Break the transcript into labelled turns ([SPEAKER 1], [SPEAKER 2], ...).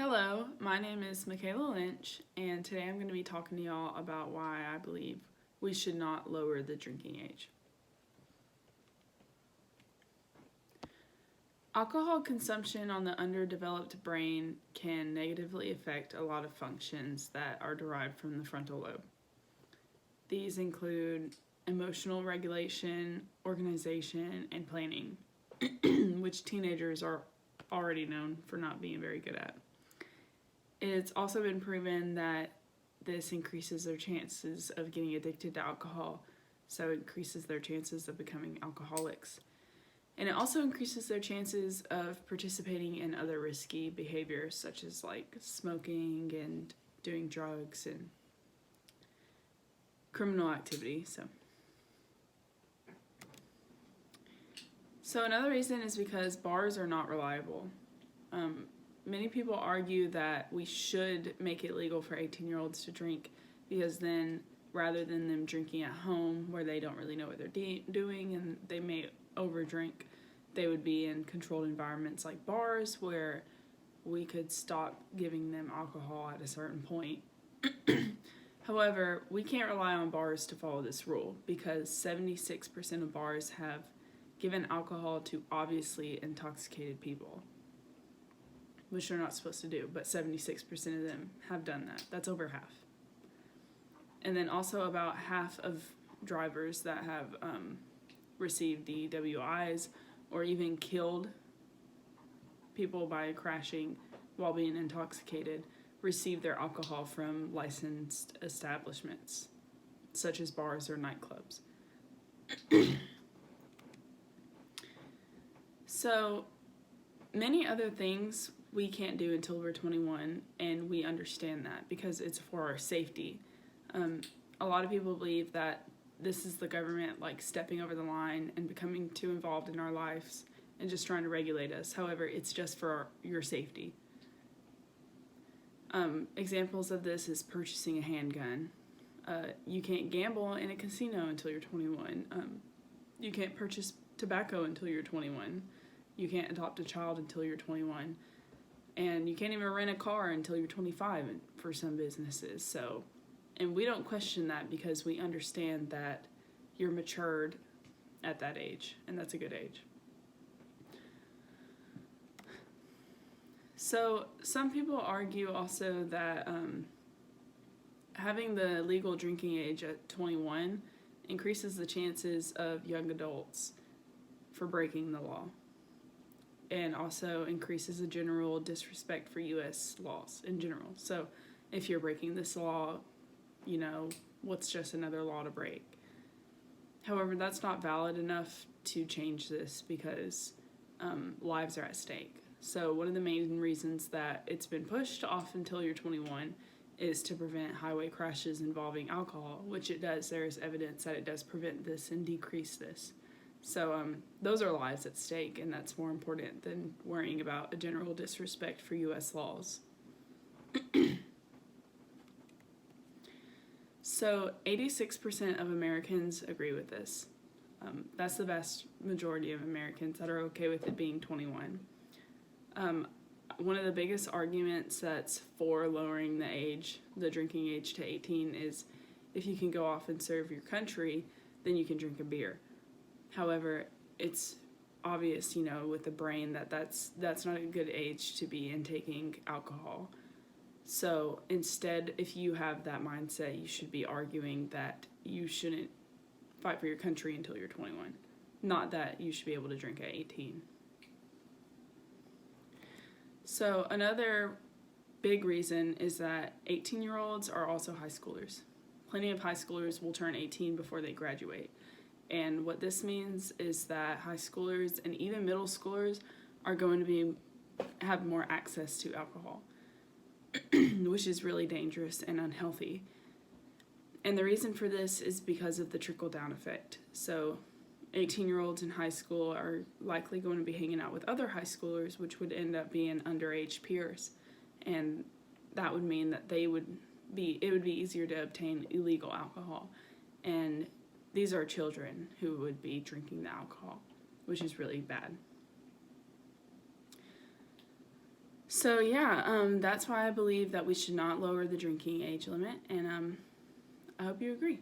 [SPEAKER 1] Hello, my name is Michaela Lynch, and today I'm going to be talking to y'all about why I believe we should not lower the drinking age. Alcohol consumption on the underdeveloped brain can negatively affect a lot of functions that are derived from the frontal lobe. These include emotional regulation, organization, and planning, which teenagers are already known for not being very good at. It's also been proven that this increases their chances of getting addicted to alcohol, so it increases their chances of becoming alcoholics. And it also increases their chances of participating in other risky behaviors, such as like smoking and doing drugs and criminal activity. So another reason is because bars are not reliable. Many people argue that we should make it legal for 18-year-olds to drink because then, rather than them drinking at home where they don't really know what they're doing and they may overdrink, they would be in controlled environments like bars where we could stop giving them alcohol at a certain point. However, we can't rely on bars to follow this rule because 76% of bars have given alcohol to obviously intoxicated people, which they're not supposed to do, but 76% of them have done that. That's over half. And then also about half of drivers that have received DWIs or even killed people by crashing while being intoxicated receive their alcohol from licensed establishments, such as bars or nightclubs. So, many other things we can't do until we're 21, and we understand that because it's for our safety. A lot of people believe that this is the government like stepping over the line and becoming too involved in our lives and just trying to regulate us. However, it's just for your safety. Examples of this is purchasing a handgun. You can't gamble in a casino until you're 21. You can't purchase tobacco until you're 21. You can't adopt a child until you're 21. And you can't even rent a car until you're 25 for some businesses. So, and we don't question that because we understand that you're matured at that age, and that's a good age. So some people argue also that having the legal drinking age at 21 increases the chances of young adults for breaking the law, and also increases the general disrespect for U.S. laws in general. So if you're breaking this law, you know, what's just another law to break? However, that's not valid enough to change this because lives are at stake. So one of the main reasons that it's been pushed off until you're 21 is to prevent highway crashes involving alcohol, which it does. There is evidence that it does prevent this and decrease this. So those are lives at stake, and that's more important than worrying about a general disrespect for U.S. laws. So 86% of Americans agree with this. That's the vast majority of Americans that are okay with it being 21. One of the biggest arguments that's for lowering the drinking age to 18 is if you can go off and serve your country, then you can drink a beer. However, it's obvious, you know, with the brain that's not a good age to be intaking alcohol. So instead, if you have that mindset, you should be arguing that you shouldn't fight for your country until you're 21, not that you should be able to drink at 18. So another big reason is that 18-year-olds are also high schoolers. Plenty of high schoolers will turn 18 before they graduate. And what this means is that high schoolers and even middle schoolers are going to have more access to alcohol, which is really dangerous and unhealthy. And the reason for this is because of the trickle-down effect. So 18-year-olds in high school are likely going to be hanging out with other high schoolers, which would end up being underage peers. And that would mean that it would be easier to obtain illegal alcohol. And these are children who would be drinking the alcohol, which is really bad. So yeah, that's why I believe that we should not lower the drinking age limit, and I hope you agree.